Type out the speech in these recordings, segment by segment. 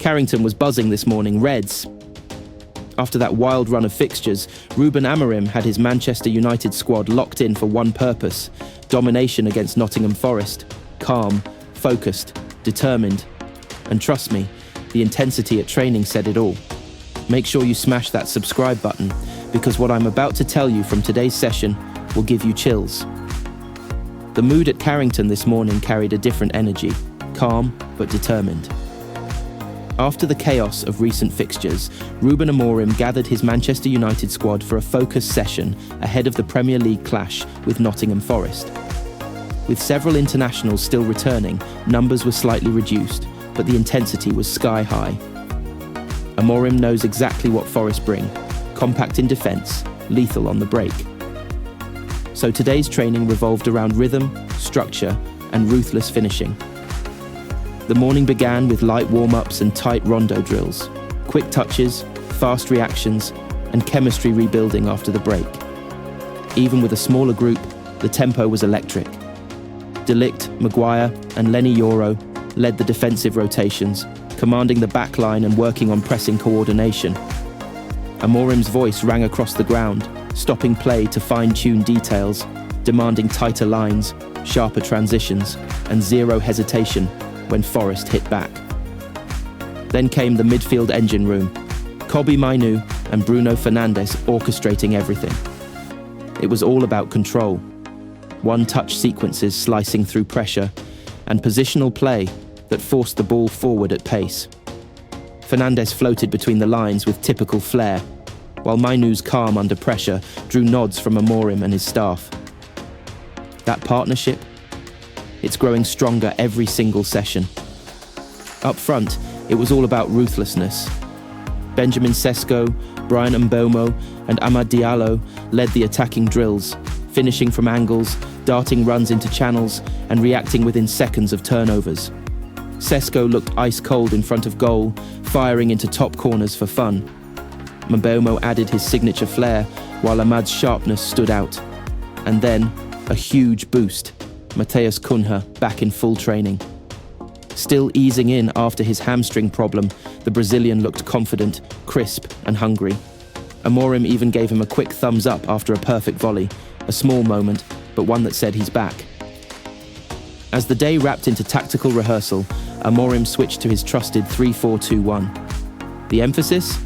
Carrington was buzzing this morning. Reds. After that wild run of fixtures, Ruben Amorim had his Manchester United squad locked in for one purpose: domination against Nottingham Forest. Calm, focused, determined. And trust me, the intensity at training said it all. Make sure you smash that subscribe button, because what I'm about to tell you from today's session will give you chills. The mood at Carrington this morning carried a different energy, calm but determined. After the chaos of recent fixtures, Ruben Amorim gathered his Manchester United squad for a focused session ahead of the Premier League clash with Nottingham Forest. With several internationals still returning, numbers were slightly reduced, but the intensity was sky high. Amorim knows exactly what Forest bring: compact in defence, lethal on the break. So today's training revolved around rhythm, structure, and ruthless finishing. The morning began with light warm-ups and tight rondo drills, quick touches, fast reactions, and chemistry rebuilding after the break. Even with a smaller group, the tempo was electric. Ligt, Maguire, and Lenny Yoro led the defensive rotations, commanding the back line and working on pressing coordination. Amorim's voice rang across the ground, stopping play to fine-tune details, demanding tighter lines, sharper transitions, and zero hesitation when Forest hit back. Then came the midfield engine room, Kobbie Mainoo and Bruno Fernandes orchestrating everything. It was all about control, one-touch sequences slicing through pressure, and positional play that forced the ball forward at pace. Fernandes floated between the lines with typical flair, while Mainoo's calm under pressure drew nods from Amorim and his staff. That partnership? It's growing stronger every single session. Up front, it was all about ruthlessness. Benjamin Sesko, Bryan Mbeumo, and Diallo led the attacking drills, finishing from angles, darting runs into channels, and reacting within seconds of turnovers. Sesko looked ice-cold in front of goal, firing into top corners for fun. Mbeumo added his signature flair, while Ahmad's sharpness stood out. And then, a huge boost. Matheus Cunha back in full training. Still easing in after his hamstring problem, the Brazilian looked confident, crisp, and hungry. Amorim even gave him a quick thumbs up after a perfect volley, a small moment, but one that said he's back. As the day wrapped into tactical rehearsal, Amorim switched to his trusted 3-4-2-1. The emphasis?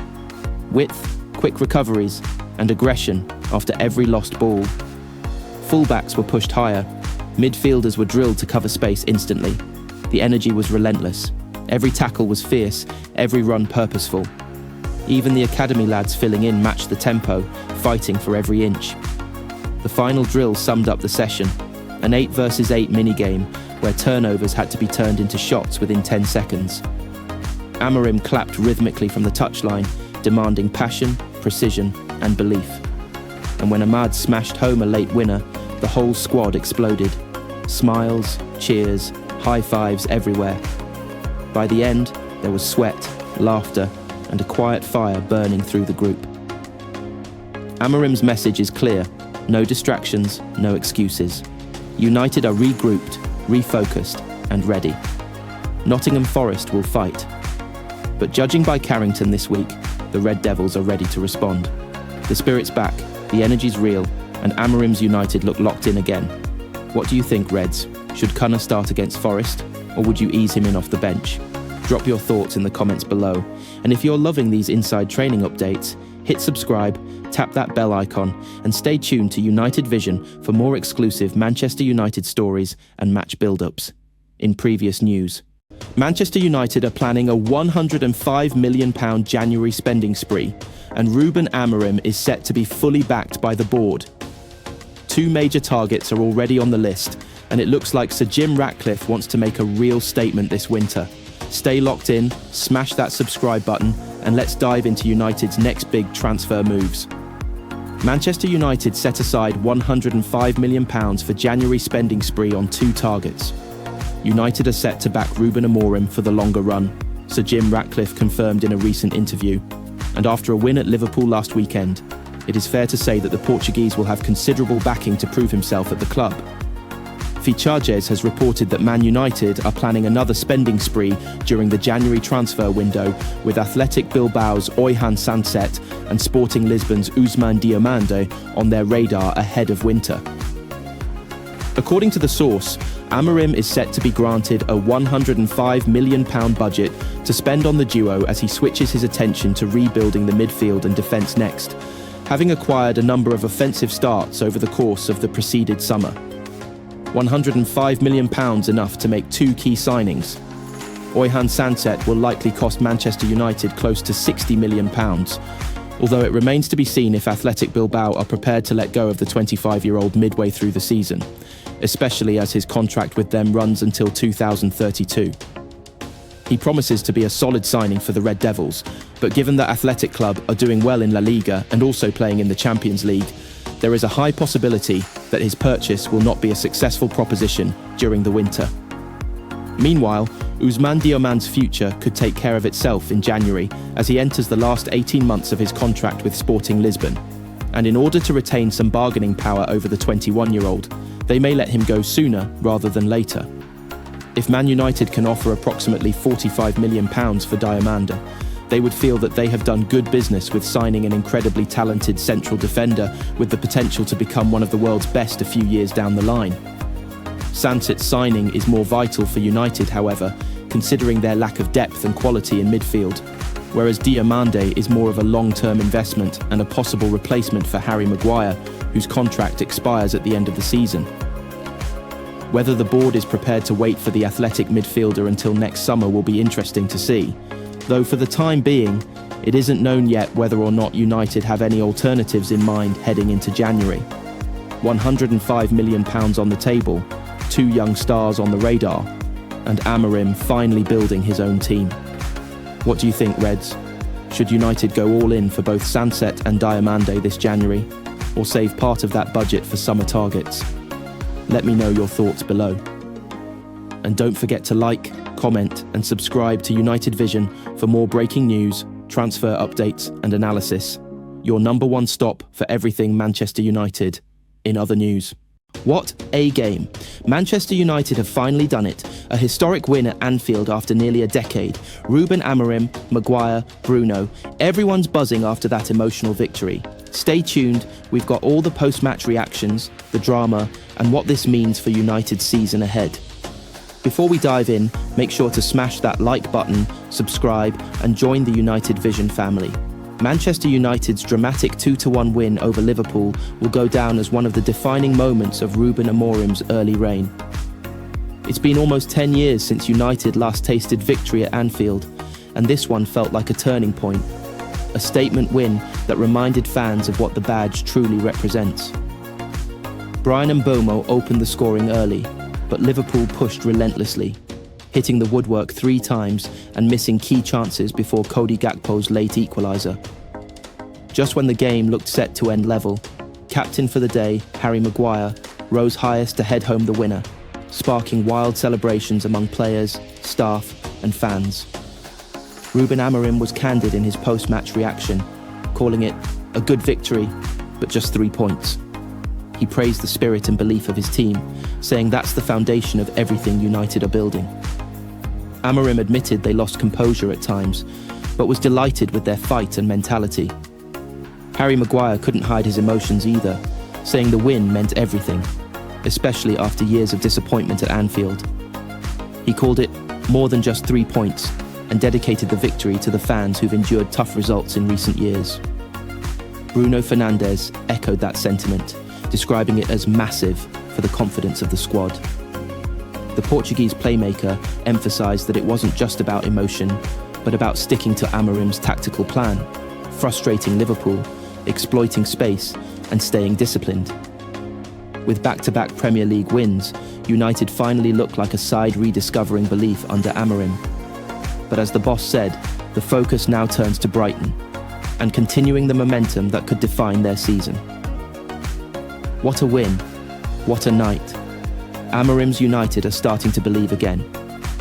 Width, quick recoveries, and aggression after every lost ball. Fullbacks were pushed higher. Midfielders were drilled to cover space instantly. The energy was relentless. Every tackle was fierce, every run purposeful. Even the academy lads filling in matched the tempo, fighting for every inch. The final drill summed up the session, an 8 versus 8 minigame where turnovers had to be turned into shots within 10 seconds. Amorim clapped rhythmically from the touchline, demanding passion, precision, and belief. And when Ahmad smashed home a late winner, the whole squad exploded. Smiles, cheers, high fives everywhere. By the end, there was sweat, laughter, and a quiet fire burning through the group. Amorim's message is clear: no distractions, no excuses. United are regrouped, refocused, and ready. Nottingham Forest will fight. But judging by Carrington this week, the Red Devils are ready to respond. The spirit's back, the energy's real, and Amorim's United look locked in again. What do you think, Reds? Should Cunha start against Forest, or would you ease him in off the bench? Drop your thoughts in the comments below. And if you're loving these inside training updates, hit subscribe, tap that bell icon, and stay tuned to United Vision for more exclusive Manchester United stories and match build-ups. In previous news, Manchester United are planning a £105 million January spending spree, and Ruben Amorim is set to be fully backed by the board. 2 major targets are already on the list, and it looks like Sir Jim Ratcliffe wants to make a real statement this winter. Stay locked in, smash that subscribe button, and let's dive into United's next big transfer moves. Manchester United set aside £105 million for January spending spree on 2 targets. United are set to back Ruben Amorim for the longer run, Sir Jim Ratcliffe confirmed in a recent interview. And after a win at Liverpool last weekend, it is fair to say that the Portuguese will have considerable backing to prove himself at the club. Fichajes has reported that Man United are planning another spending spree during the January transfer window, with Athletic Bilbao's Oyhan Sanset and Sporting Lisbon's Ousmane Diomande on their radar ahead of winter. According to the source, Amorim is set to be granted a £105 million budget to spend on the duo as he switches his attention to rebuilding the midfield and defence next, having acquired a number of offensive starts over the course of the preceded summer. £105 million enough to make two key signings. Oyhan Sanset will likely cost Manchester United close to £60 million, although it remains to be seen if Athletic Bilbao are prepared to let go of the 25-year-old midway through the season, especially as his contract with them runs until 2032. He promises to be a solid signing for the Red Devils, but given that Athletic Club are doing well in La Liga and also playing in the Champions League, there is a high possibility that his purchase will not be a successful proposition during the winter. Meanwhile, Ousmane Diomande's future could take care of itself in January as he enters the last 18 months of his contract with Sporting Lisbon. And in order to retain some bargaining power over the 21-year-old, they may let him go sooner rather than later. If Man United can offer approximately £45 million for Diomande, they would feel that they have done good business with signing an incredibly talented central defender with the potential to become one of the world's best a few years down the line. Sanset's signing is more vital for United, however, considering their lack of depth and quality in midfield, whereas Diomande is more of a long-term investment and a possible replacement for Harry Maguire, whose contract expires at the end of the season. Whether the board is prepared to wait for the athletic midfielder until next summer will be interesting to see, though for the time being, it isn't known yet whether or not United have any alternatives in mind heading into January. £105 million on the table, two young stars on the radar, and Amorim finally building his own team. What do you think, Reds? Should United go all in for both Sanset and Diomande this January, or save part of that budget for summer targets? Let me know your thoughts below. And don't forget to like, comment and subscribe to United Vision for more breaking news, transfer updates and analysis. Your number one stop for everything Manchester United in other news. What a game. Manchester United have finally done it. A historic win at Anfield after nearly a decade. Ruben Amorim, Maguire, Bruno. Everyone's buzzing after that emotional victory. Stay tuned, we've got all the post-match reactions, the drama, and what this means for United's season ahead. Before we dive in, make sure to smash that like button, subscribe, and join the United Vision family. Manchester United's dramatic 2-1 win over Liverpool will go down as one of the defining moments of Ruben Amorim's early reign. It's been almost 10 years since United last tasted victory at Anfield, and this one felt like a turning point. A statement win that reminded fans of what the badge truly represents. Bryan Mbeumo opened the scoring early, but Liverpool pushed relentlessly, hitting the woodwork 3 times and missing key chances before Cody Gakpo's late equaliser. Just when the game looked set to end level, captain for the day, Harry Maguire, rose highest to head home the winner, sparking wild celebrations among players, staff and fans. Ruben Amorim was candid in his post-match reaction, calling it a good victory, but just 3 points. He praised the spirit and belief of his team, saying that's the foundation of everything United are building. Amorim admitted they lost composure at times, but was delighted with their fight and mentality. Harry Maguire couldn't hide his emotions either, saying the win meant everything, especially after years of disappointment at Anfield. He called it more than just 3 points and dedicated the victory to the fans who've endured tough results in recent years. Bruno Fernandes echoed that sentiment, describing it as massive for the confidence of the squad. The Portuguese playmaker emphasised that it wasn't just about emotion, but about sticking to Amorim's tactical plan, frustrating Liverpool, exploiting space, and staying disciplined. With back-to-back Premier League wins, United finally looked like a side rediscovering belief under Amorim. But as the boss said, the focus now turns to Brighton, and continuing the momentum that could define their season. What a win. What a night. Amorim's United are starting to believe again,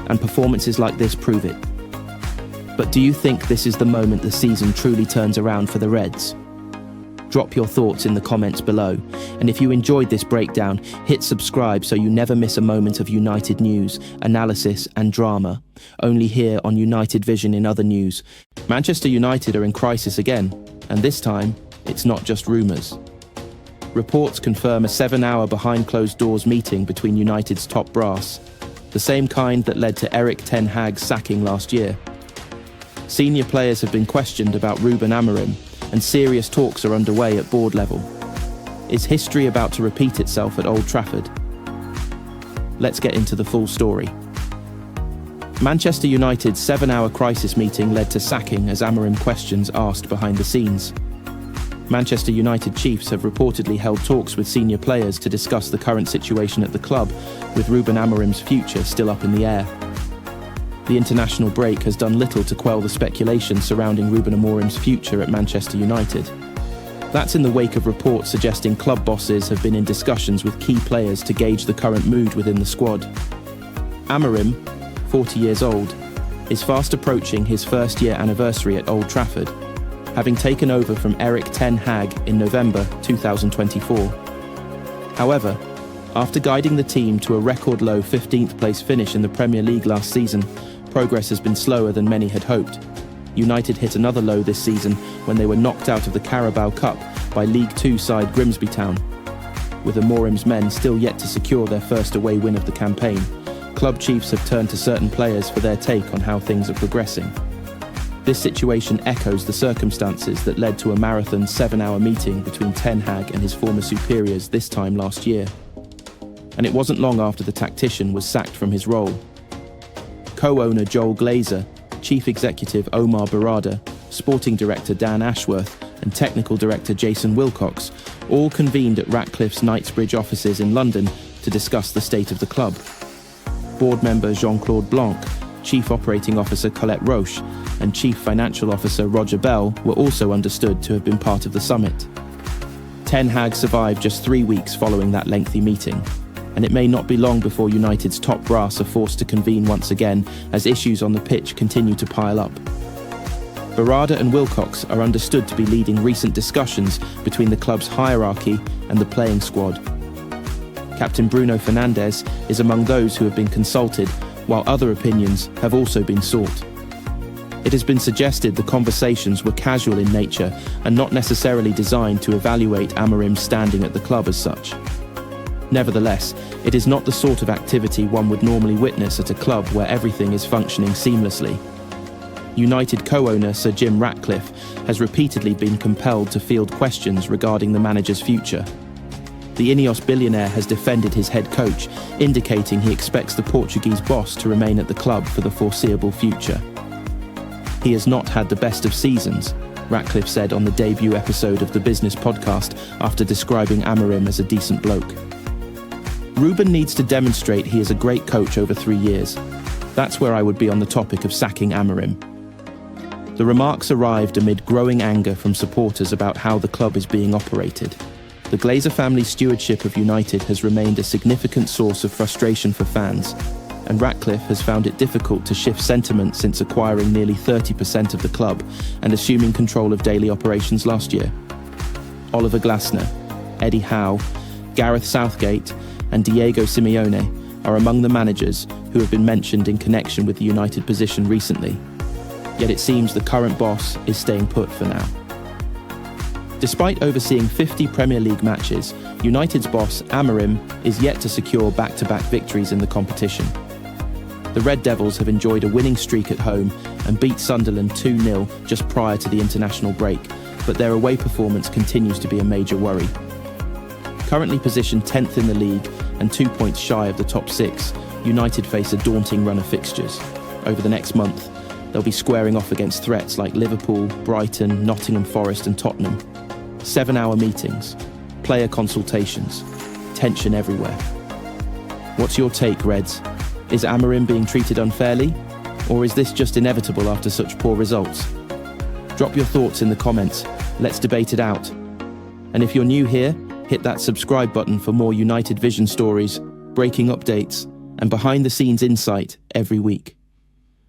and performances like this prove it. But do you think this is the moment the season truly turns around for the Reds? Drop your thoughts in the comments below. And if you enjoyed this breakdown, hit subscribe so you never miss a moment of United news, analysis and drama. Only here on United Vision in other news. Manchester United are in crisis again, and this time, it's not just rumours. Reports confirm a 7-hour behind-closed-doors meeting between United's top brass, the same kind that led to Erik ten Hag's sacking last year. Senior players have been questioned about Ruben Amorim, and serious talks are underway at board level. Is history about to repeat itself at Old Trafford? Let's get into the full story. Manchester United's 7-hour crisis meeting led to sacking as Amorim questions asked behind the scenes. Manchester United chiefs have reportedly held talks with senior players to discuss the current situation at the club, with Ruben Amorim's future still up in the air. The international break has done little to quell the speculation surrounding Ruben Amorim's future at Manchester United. That's in the wake of reports suggesting club bosses have been in discussions with key players to gauge the current mood within the squad. Amorim, 40 years old, is fast approaching his first-year anniversary at Old Trafford, having taken over from Erik ten Hag in November 2024. However, after guiding the team to a record-low 15th place finish in the Premier League last season, progress has been slower than many had hoped. United hit another low this season when they were knocked out of the Carabao Cup by League Two side Grimsby Town. With Amorim's men still yet to secure their first away win of the campaign, club chiefs have turned to certain players for their take on how things are progressing. This situation echoes the circumstances that led to a marathon 7-hour meeting between Ten Hag and his former superiors this time last year. And it wasn't long after the tactician was sacked from his role. Co-owner Joel Glazer, Chief Executive Omar Barada, Sporting Director Dan Ashworth, and Technical Director Jason Wilcox all convened at Ratcliffe's Knightsbridge offices in London to discuss the state of the club. Board member Jean-Claude Blanc, Chief Operating Officer Colette Roche, and Chief Financial Officer Roger Bell were also understood to have been part of the summit. Ten Hag survived just 3 weeks following that lengthy meeting, and it may not be long before United's top brass are forced to convene once again as issues on the pitch continue to pile up. Barada and Wilcox are understood to be leading recent discussions between the club's hierarchy and the playing squad. Captain Bruno Fernandes is among those who have been consulted, while other opinions have also been sought. It has been suggested the conversations were casual in nature and not necessarily designed to evaluate Amorim's standing at the club as such. Nevertheless, it is not the sort of activity one would normally witness at a club where everything is functioning seamlessly. United co-owner Sir Jim Ratcliffe has repeatedly been compelled to field questions regarding the manager's future. The Ineos billionaire has defended his head coach, indicating he expects the Portuguese boss to remain at the club for the foreseeable future. He has not had the best of seasons, Ratcliffe said on the debut episode of the Business Podcast after describing Amorim as a decent bloke. Ruben needs to demonstrate he is a great coach over 3 years. That's where I would be on the topic of sacking Amorim. The remarks arrived amid growing anger from supporters about how the club is being operated. The Glazer family's stewardship of United has remained a significant source of frustration for fans, and Ratcliffe has found it difficult to shift sentiment since acquiring nearly 30% of the club and assuming control of daily operations last year. Oliver Glasner, Eddie Howe, Gareth Southgate, and Diego Simeone are among the managers who have been mentioned in connection with the United position recently. Yet it seems the current boss is staying put for now. Despite overseeing 50 Premier League matches, United's boss, Amorim, is yet to secure back-to-back victories in the competition. The Red Devils have enjoyed a winning streak at home and beat Sunderland 2-0 just prior to the international break, but their away performance continues to be a major worry. Currently positioned 10th in the league and 2 points shy of the top 6, United face a daunting run of fixtures. Over the next month, they'll be squaring off against threats like Liverpool, Brighton, Nottingham Forest and Tottenham. 7-hour meetings, player consultations, tension everywhere. What's your take, Reds? Is Amorim being treated unfairly? Or is this just inevitable after such poor results? Drop your thoughts in the comments. Let's debate it out. And if you're new here, hit that subscribe button for more United Vision stories, breaking updates, and behind-the-scenes insight every week.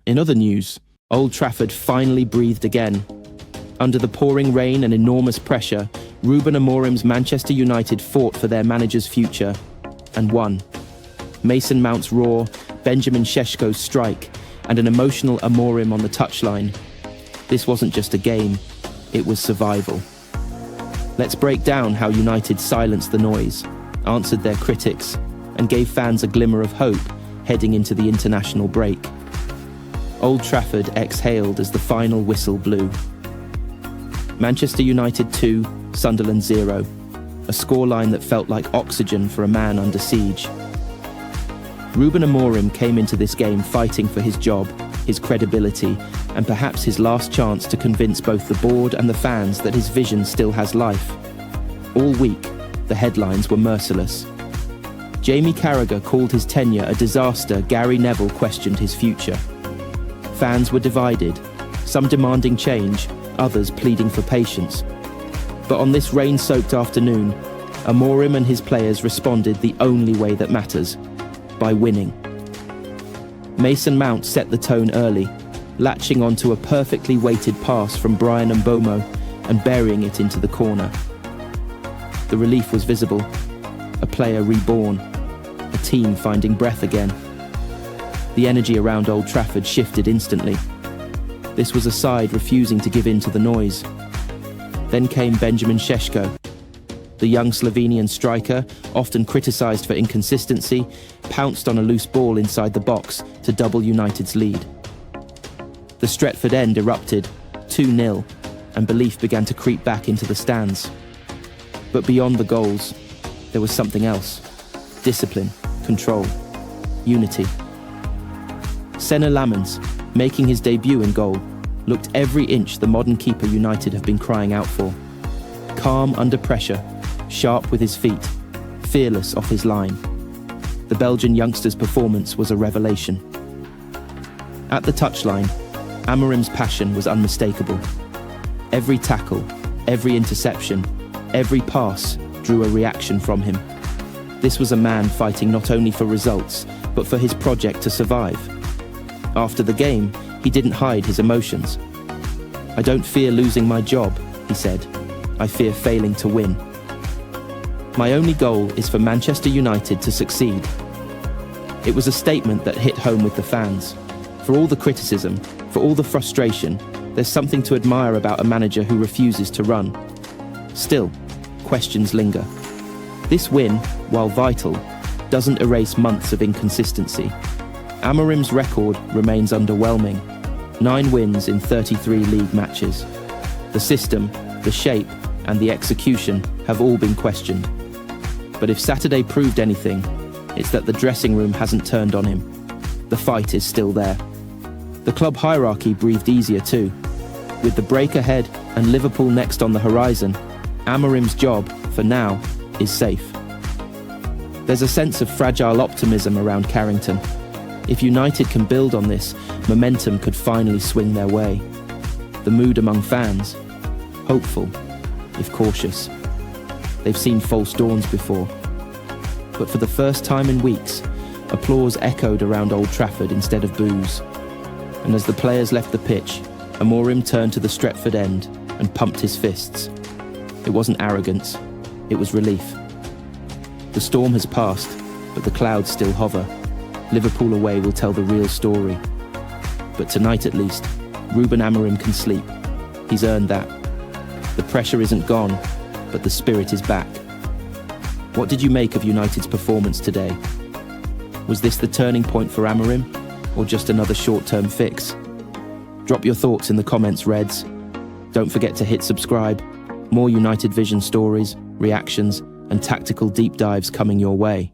In other news, Old Trafford finally breathed again. Under the pouring rain and enormous pressure, Ruben Amorim's Manchester United fought for their manager's future and won. Mason Mount's roar, Benjamin Sesko's strike, and an emotional Amorim on the touchline. This wasn't just a game, it was survival. Let's break down how United silenced the noise, answered their critics, and gave fans a glimmer of hope heading into the international break. Old Trafford exhaled as the final whistle blew. Manchester United 2, Sunderland 0, a scoreline that felt like oxygen for a man under siege. Ruben Amorim came into this game fighting for his job, his credibility, and perhaps his last chance to convince both the board and the fans that his vision still has life. All week, the headlines were merciless. Jamie Carragher called his tenure a disaster. Gary Neville questioned his future. Fans were divided, some demanding change, others pleading for patience. But on this rain-soaked afternoon, Amorim and his players responded the only way that matters, by winning. Mason Mount set the tone early, latching onto a perfectly weighted pass from Bryan Mbeumo and burying it into the corner. The relief was visible, a player reborn, a team finding breath again. The energy around Old Trafford shifted instantly. This was a side refusing to give in to the noise. Then came Benjamin Sesko. The young Slovenian striker, often criticised for inconsistency, pounced on a loose ball inside the box to double United's lead. The Stretford end erupted, 2-0, and belief began to creep back into the stands. But beyond the goals, there was something else. Discipline, control, unity. Senna Lamens, making his debut in goal, looked every inch the modern keeper United have been crying out for. Calm under pressure, sharp with his feet, fearless off his line. The Belgian youngster's performance was a revelation. At the touchline, Amorim's passion was unmistakable. Every tackle, every interception, every pass drew a reaction from him. This was a man fighting not only for results, but for his project to survive. After the game, he didn't hide his emotions. "I don't fear losing my job," he said. "I fear failing to win. My only goal is for Manchester United to succeed." It was a statement that hit home with the fans. For all the criticism, for all the frustration, there's something to admire about a manager who refuses to run. Still, questions linger. This win, while vital, doesn't erase months of inconsistency. Amorim's record remains underwhelming. 9 wins in 33 league matches. The system, the shape, and the execution have all been questioned. But if Saturday proved anything, it's that the dressing room hasn't turned on him. The fight is still there. The club hierarchy breathed easier too. With the break ahead and Liverpool next on the horizon, Amorim's job, for now, is safe. There's a sense of fragile optimism around Carrington. If United can build on this, momentum could finally swing their way. The mood among fans? Hopeful, if cautious. They've seen false dawns before. But for the first time in weeks, applause echoed around Old Trafford instead of boos. And as the players left the pitch, Amorim turned to the Stretford end and pumped his fists. It wasn't arrogance, it was relief. The storm has passed, but the clouds still hover. Liverpool away will tell the real story. But tonight at least, Ruben Amorim can sleep. He's earned that. The pressure isn't gone, but the spirit is back. What did you make of United's performance today? Was this the turning point for Amorim, or just another short-term fix? Drop your thoughts in the comments, Reds. Don't forget to hit subscribe. More United Vision stories, reactions, and tactical deep dives coming your way.